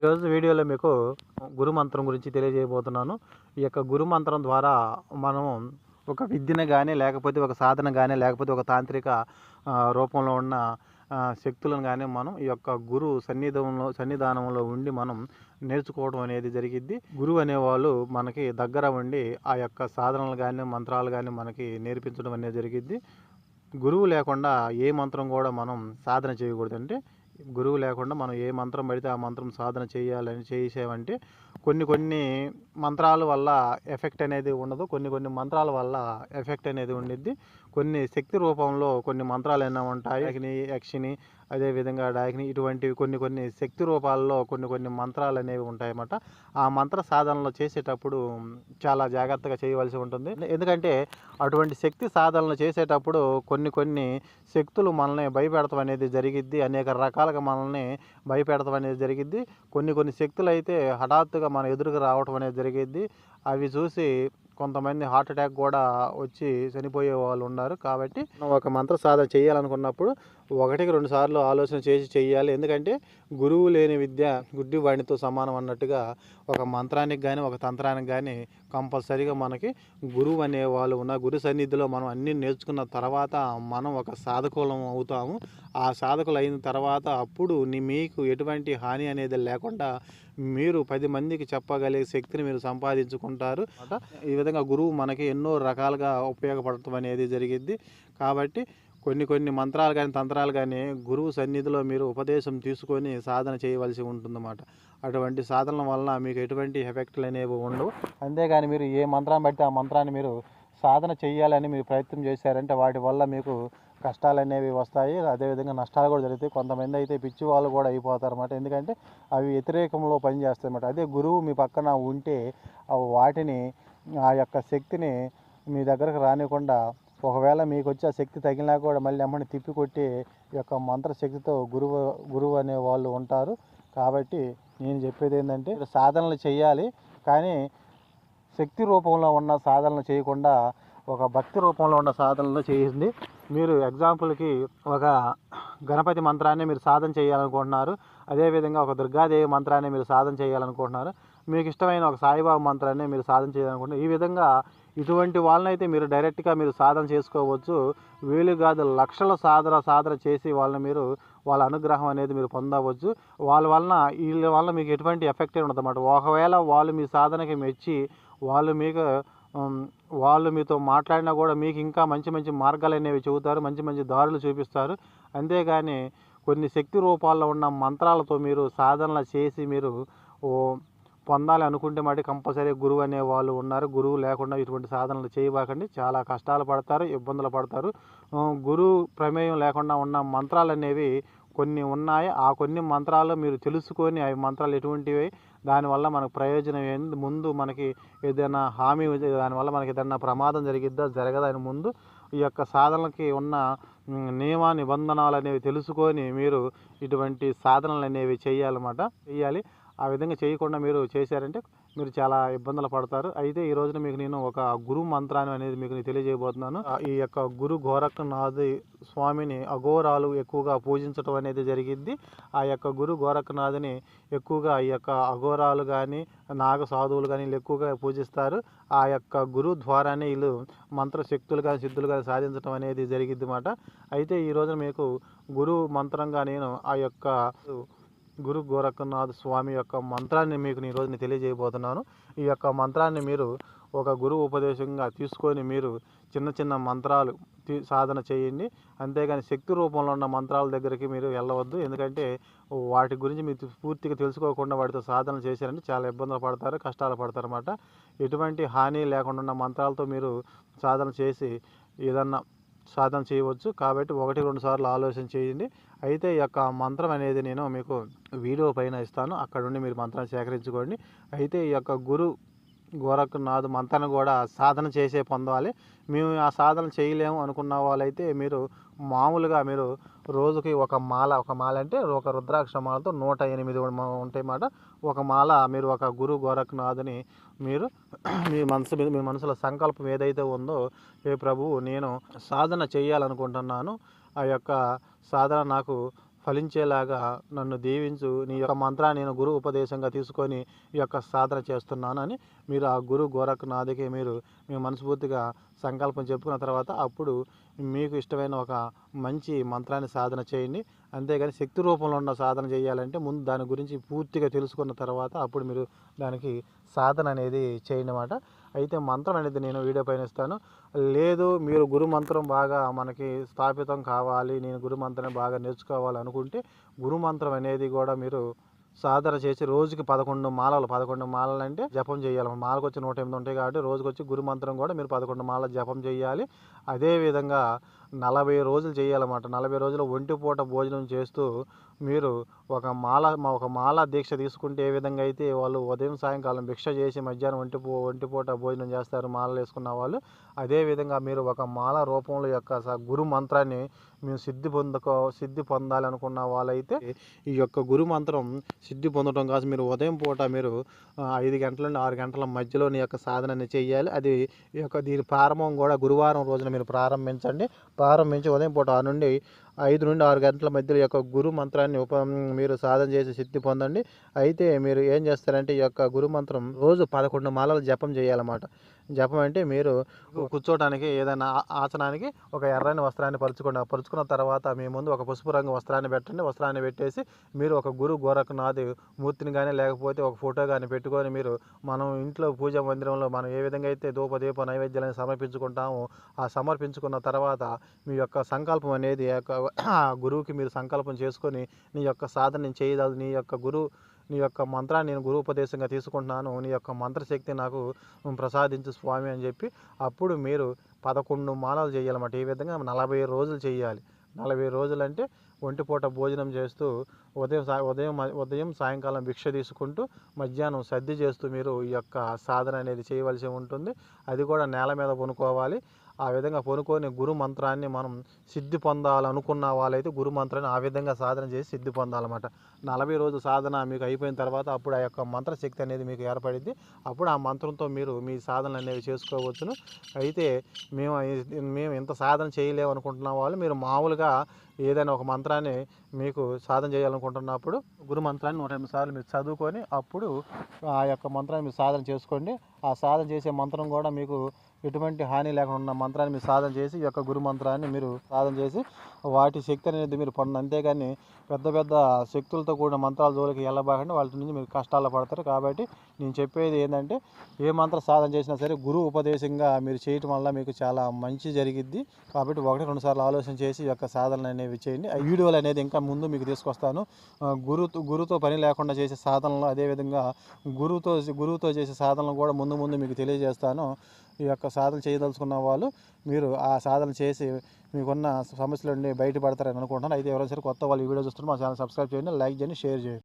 ఈరోజు వీడియోలో మీకు గురు మంత్రం గురించి తెలియజేయబోతున్నాను. ఈ యొక్క గురు మంత్రం ద్వారా మనం ఒక విద్యను గానీ, లేకపోతే ఒక సాధన గానీ, లేకపోతే ఒక తాంత్రిక రూపంలో ఉన్న శక్తులను గానీ మనం ఈ యొక్క గురు సన్నిధానంలో ఉండి మనం నేర్చుకోవడం అనేది జరిగిద్ది. గురువు అనేవాళ్ళు మనకి దగ్గర ఉండి ఆ యొక్క సాధనలు గానీ, మంత్రాలు గానీ మనకి నేర్పించడం అనేది జరిగిద్ది. గురువు లేకుండా ఏ మంత్రం కూడా మనం సాధన చేయకూడదు. అంటే గురువు లేకుండా మనం ఏ మంత్రం పడితే ఆ మంత్రం సాధన చేసామంటే కొన్ని మంత్రాల వల్ల ఎఫెక్ట్ అనేది ఉండదు. కొన్ని మంత్రాల వల్ల ఎఫెక్ట్ అనేది ఉండిద్ది. కొన్ని శక్తి రూపంలో కొన్ని మంత్రాలు అయినా ఉంటాయి. అగ్ని, యక్షిని, అదేవిధంగా డాకిని, ఇటువంటివి కొన్ని శక్తి రూపాల్లో కొన్ని మంత్రాలు అనేవి ఉంటాయన్నమాట. ఆ మంత్ర సాధనలు చేసేటప్పుడు చాలా జాగ్రత్తగా చేయవలసి ఉంటుంది. ఎందుకంటే అటువంటి శక్తి సాధనలు చేసేటప్పుడు కొన్ని శక్తులు మనల్ని భయపెడతాం అనేది జరిగిద్ది. అనేక రకాలుగా మనల్ని భయపెడతాం అనేది జరిగిద్ది. కొన్ని శక్తులు అయితే హఠాత్తుగా మన ఎదురుగా రావటం అనేది జరిగిద్ది. అవి చూసి కొంతమంది హార్ట్ అటాక్ కూడా వచ్చి చనిపోయే వాళ్ళు ఉన్నారు. కాబట్టి ఒక మంత్ర సాధన చేయాలనుకున్నప్పుడు 1-2 సార్లు ఆలోచన చేసి చేయాలి. ఎందుకంటే గురువు లేని విద్య గుడ్డి వాడితో సమానం అన్నట్టుగా ఒక మంత్రానికి కానీ, ఒక తంత్రానికి కానీ కంపల్సరీగా మనకి గురువు అనే వాళ్ళు ఉన్న గురు సన్నిధిలో మనం అన్నీ నేర్చుకున్న తర్వాత మనం ఒక సాధకులం అవుతాము. ఆ సాధకులు అయిన తర్వాత అప్పుడు మీకు ఎటువంటి హాని అనేది లేకుండా మీరు 10 మందికి చెప్పగలిగే శక్తిని మీరు సంపాదించుకుంటారు. ఈ విధంగా గురువు మనకి ఎన్నో రకాలుగా ఉపయోగపడటం అనేది జరిగిద్ది. కాబట్టి కొన్ని మంత్రాలు కానీ, తంత్రాలు కానీ గురువు సన్నిధిలో మీరు ఉపదేశం తీసుకొని సాధన చేయవలసి ఉంటుందన్నమాట. అటువంటి సాధనల వలన మీకు ఎటువంటి ఎఫెక్ట్లు అనేవి ఉండవు. అంతేగాని మీరు ఏ మంత్రాన్ని బట్టి ఆ మంత్రాన్ని మీరు సాధన చేయాలని మీరు ప్రయత్నం చేశారంటే వాటి వల్ల మీకు కష్టాలు అనేవి వస్తాయి. అదేవిధంగా నష్టాలు కూడా జరుగుతాయి. కొంతమంది అయితే పిచ్చి వాళ్ళు కూడా అయిపోతారు అన్నమాట. ఎందుకంటే అవి వ్యతిరేకంలో పనిచేస్తాయి అన్నమాట. అదే గురువు మీ పక్కన ఉంటే వాటిని ఆ యొక్క శక్తిని మీ దగ్గరకు రానివ్వకుండా, ఒకవేళ మీకు వచ్చే ఆ శక్తి తగిలినా కూడా మళ్ళీ అమ్మని తిప్పికొట్టి ఈ యొక్క మంత్రశక్తితో గురువు అనే వాళ్ళు ఉంటారు. కాబట్టి నేను చెప్పేది ఏంటంటే సాధనలు చేయాలి, కానీ శక్తి రూపంలో ఉన్న సాధనలు చేయకుండా ఒక భక్తి రూపంలో ఉన్న సాధనలు చేయండి. మీరు ఎగ్జాంపుల్కి ఒక గణపతి మంత్రాన్ని మీరు సాధన చేయాలనుకుంటున్నారు. అదేవిధంగా ఒక దుర్గాదేవి మంత్రాన్ని మీరు సాధన చేయాలనుకుంటున్నారు. మీకు ఇష్టమైన ఒక సాయిబాబా మంత్రాన్ని మీరు సాధన చేయాలనుకుంటున్నారు. ఈ విధంగా ఇటువంటి వాళ్ళనైతే మీరు డైరెక్ట్గా మీరు సాధన చేసుకోవచ్చు. వీలు కాదు, లక్షల సాధన చేసి వాళ్ళ అనుగ్రహం అనేది మీరు పొందవచ్చు. వీళ్ళ వలన మీకు ఎటువంటి ఎఫెక్ట్ ఉండదు అన్నమాట. ఒకవేళ వాళ్ళు మీ సాధనకి మెచ్చి వాళ్ళు మీతో మాట్లాడినా కూడా మీకు ఇంకా మంచి మార్గాలు అనేవి చెబుతారు, మంచి దారులు చూపిస్తారు. అంతేగాని కొన్ని శక్తి రూపాల్లో ఉన్న మంత్రాలతో మీరు సాధనలు చేసి మీరు పొందాలి అనుకుంటే మటుకు కంపల్సరీ గురువు అనే వాళ్ళు ఉన్నారు. గురువు లేకుండా ఇటువంటి సాధనలు చేయబాకండి. చాలా కష్టాలు పడతారు, ఇబ్బందులు పడతారు. గురువు ప్రమేయం లేకుండా ఉన్న మంత్రాలు అనేవి కొన్ని ఉన్నాయి. ఆ కొన్ని మంత్రాలు మీరు తెలుసుకొని అవి మంత్రాలు ఎటువంటివి, దానివల్ల మనకు ప్రయోజనం ఏంది, ముందు మనకి ఏదైనా హామీ, దానివల్ల మనకి ఏదైనా ప్రమాదం జరగదా అని ముందు ఈ యొక్క సాధనలకి ఉన్న నియమ నిబంధనలు అనేవి తెలుసుకొని మీరు ఇటువంటి సాధనలు అనేవి చేయాలి. ఆ విధంగా చేయకుండా మీరు చేశారంటే మీరు చాలా ఇబ్బందులు పడతారు. అయితే ఈ రోజున మీకు నేను ఒక గురు మంత్రాన్ని అనేది మీకు తెలియజేయబోతున్నాను. ఈ యొక్క గురు గోరఖనాథ్ స్వామిని అఘోరాలు ఎక్కువగా పూజించడం అనేది జరిగిద్ది. ఆ యొక్క గురు గోరఖనాథ్ని ఎక్కువగా ఈ యొక్క అఘోరాలు కానీ, నాగ సాధువులు కానీ వీళ్ళు ఎక్కువగా పూజిస్తారు. ఆ యొక్క గురు ద్వారానే వీళ్ళు మంత్రశక్తులు కానీ, సిద్ధులు కానీ సాధించడం అనేది జరిగిద్ది అన్నమాట. అయితే ఈ రోజున మీకు గురు మంత్రంగా నేను ఆ యొక్క గురు గోరఖనాథ్ స్వామి యొక్క మంత్రాన్ని మీకు ఈరోజు తెలియజేయబోతున్నాను. ఈ యొక్క మంత్రాన్ని మీరు ఒక గురువు ఉపదేశంగా తీసుకొని మీరు చిన్న మంత్రాలు సాధన చేయండి. అంతేగాని శక్తి రూపంలో ఉన్న మంత్రాల దగ్గరికి మీరు వెళ్ళవద్దు. ఎందుకంటే వాటి గురించి మీరు పూర్తిగా తెలుసుకోకుండా వాటితో సాధన చేశారంటే చాలా ఇబ్బందులు పడతారు, కష్టాలు పడతారు అన్నమాట. ఎటువంటి హాని లేకుండా ఉన్న మంత్రాలతో మీరు సాధన చేసి ఏదన్నా సాధన చేయవచ్చు. కాబట్టి 1-2 సార్లు ఆలోచన చేయండి. అయితే ఈ యొక్క మంత్రం అనేది నేను మీకు వీడియో పైన ఇస్తాను, అక్కడ నుండి మీరు మంత్రాన్ని సేకరించుకోండి. అయితే ఈ యొక్క గురు గోరఖనాథ్ మంత్రాన్ని కూడా సాధన చేసే పొందాలి. మేము ఆ సాధన చేయలేము అనుకున్న వాళ్ళైతే మీరు మామూలుగా మీరు రోజుకి ఒక మాల అంటే ఒక రుద్రాక్ష మాలతో 108 ఉంటాయి అన్నమాట. ఒక మాల మీరు ఒక గురు గోరఖనాథ్ని మీరు మీ మనసులో సంకల్పం ఏదైతే ఉందో, ఏ ప్రభువు నేను సాధన చేయాలనుకుంటున్నాను, ఆ యొక్క సాధన నాకు ఫలించేలాగా నన్ను దీవించు. నీ యొక్క మంత్రాన్ని నేను గురు ఉపదేశంగా తీసుకొని ఈ యొక్క సాధన చేస్తున్నానని మీరు ఆ గురు గోరఖనాథ్‌కి మీరు మనస్ఫూర్తిగా సంకల్పం చెప్పుకున్న తర్వాత అప్పుడు మీకు ఇష్టమైన ఒక మంచి మంత్రాన్ని సాధన చేయండి. అంతేగాని శక్తి రూపంలో ఉన్న సాధన చేయాలంటే ముందు దాని గురించి పూర్తిగా తెలుసుకున్న తర్వాత అప్పుడు మీరు దానికి సాధన అనేది చేయండన్నమాట. అయితే మంత్రం అనేది నేను వీడియో పైన ఇస్తాను. లేదు మీరు గురు మంత్రం బాగా మనకి స్థాపితం కావాలి, నేను గురు మంత్రాన్ని బాగా నేర్చుకోవాలి అనుకుంటే గురు మంత్రం అనేది కూడా మీరు సాధన చేసి రోజుకి 11 మాలలు అంటే జపం చేయాలి. మాలకు వచ్చి 108 ఉంటాయి కాబట్టి రోజుకొచ్చి గురు మంత్రం కూడా మీరు 11 మాలలు జపం చేయాలి. అదేవిధంగా 40 రోజులు చేయాలన్నమాట. 40 రోజులు ఒంటిపూట భోజనం చేస్తూ మీరు ఒక మాల దీక్ష తీసుకుంటే ఏ విధంగా అయితే వాళ్ళు ఉదయం సాయంకాలం భిక్ష చేసి మధ్యాహ్నం ఒంటిపూట భోజనం చేస్తారు మాలలు వేసుకున్న వాళ్ళు, అదేవిధంగా మీరు ఒక మాల రూపంలో యొక్క గురు మంత్రాన్ని మేము సిద్ధి పొందాలనుకున్న వాళ్ళైతే ఈ యొక్క గురు మంత్రం సిద్ధి పొందడం కోసం మీరు ఉదయం పూట మీరు 5 గంటల నుండి 6 గంటల మధ్యలోని యొక్క సాధనని చేయాలి. అది దీని ప్రారంభం కూడా గురువారం రోజున మీరు ప్రారంభించి ఉదయం పూట 5 నుండి 6 గంటల మధ్యలో యొక్క గురు మంత్రాన్ని మీరు సాధన చేసి సిద్ధి పొందండి. అయితే మీరు ఏం చేస్తారంటే ఈ యొక్క గురు మంత్రం రోజు 11 మాలలు జపం చేయాలన్నమాట. జపం అంటే మీరు కూర్చోవడానికి ఏదైనా ఆసనానికి ఒక ఎర్రని వస్త్రాన్ని పరుచుకున్న తర్వాత మీ ముందు ఒక పసుపు రంగు వస్త్రాన్ని పెట్టండి. వస్త్రాన్ని పెట్టేసి మీరు ఒక గురు గోరఖనాథ్ మూర్తిని కానీ లేకపోతే ఒక ఫోటో కానీ పెట్టుకొని మనం ఇంట్లో పూజా మందిరంలో మనం ఏ విధంగా అయితే ధూపదీప నైవేద్యాలను సమర్పించుకుంటామో ఆ సమర్పించుకున్న తర్వాత మీ యొక్క సంకల్పం అనేది గురువుకి మీరు సంకల్పం చేసుకొని నీ యొక్క సాధన చేయగలదు, నీ యొక్క మంత్రాన్ని నేను గురు ఉపదేశంగా తీసుకుంటున్నాను, నీ యొక్క మంత్రశక్తి నాకు ప్రసాదించు స్వామి అని చెప్పి అప్పుడు మీరు 11 మాలలు చేయాలన్నమాట. ఈ విధంగా 40 రోజులు చేయాలి. 40 రోజులు అంటే ఒంటిపూట భోజనం చేస్తూ ఉదయం సాయంకాలం భిక్ష తీసుకుంటూ మధ్యాహ్నం సద్ది చేస్తూ మీరు ఈ యొక్క సాధన అనేది చేయవలసి ఉంటుంది. అది కూడా నేల మీద పనుకోవాలి. ఆ విధంగా పనుకొని గురు మంత్రాన్ని మనం సిద్ధి పొందాలనుకున్న వాళ్ళైతే గురు మంత్రాన్ని ఆ విధంగా సాధన చేసి సిద్ధి పొందాలన్నమాట. 40 రోజుల సాధన మీకు అయిపోయిన తర్వాత అప్పుడు ఆ యొక్క మంత్రశక్తి అనేది మీకు ఏర్పడింది. అప్పుడు ఆ మంత్రంతో మీరు మీ సాధనలు అనేవి చేసుకోవచ్చును. అయితే మేము ఇంత సాధన చేయలేము అనుకుంటున్న వాళ్ళు మీరు మామూలుగా ఏదైనా ఒక మంత్రాన్ని మీకు సాధన చేయాలనుకుంటున్నప్పుడు గురు మంత్రాన్ని 108 సార్లు మీరు చదువుకొని అప్పుడు ఆ యొక్క మంత్రాన్ని మీరు సాధన చేసుకోండి. ఆ సాధన చేసే మంత్రం కూడా మీకు ఎటువంటి హాని లేకుండా ఉన్న మంత్రాన్ని మీరు సాధన చేసి ఈ యొక్క గురు మంత్రాన్ని మీరు సాధన చేసి వాటి శక్తి అనేది మీరు పొందండి. అంతేగాని పెద్ద శక్తులతో కూడిన మంత్రాల జోలికి వెళ్ళబాకండి, వాటి నుంచి మీరు కష్టాలు పడతారు. కాబట్టి నేను చెప్పేది ఏంటంటే ఏ మంత్ర సాధన చేసినా సరే గురు ఉపదేశంగా మీరు చేయటం వల్ల మీకు చాలా మంచి జరిగిద్ది. కాబట్టి 1-2 సార్లు ఆలోచన చేసి ఈ యొక్క సాధనలు అనేవి చేయండి. ఆ వీడియోలు అనేది ఇంకా ముందు మీకు తీసుకొస్తాను. గురుతో పని లేకుండా చేసే సాధనలు, అదేవిధంగా గురువుతో చేసే సాధనలు కూడా ముందు మీకు తెలియజేస్తాను. ఈ యొక్క సాధన చేయదలుచుకున్న వాళ్ళు మీరు ఆ సాధన చేసి మీకున్న సమస్యల నుండి బయటపడతారని అనుకుంటున్నాను. అయితే ఎవరైనా సరే కొత్త వాళ్ళు ఈ వీడియో చూస్తుంటే మా ఛానల్ సబ్స్క్రైబ్ చేయండి, లైక్ చేయండి, షేర్ చేయండి.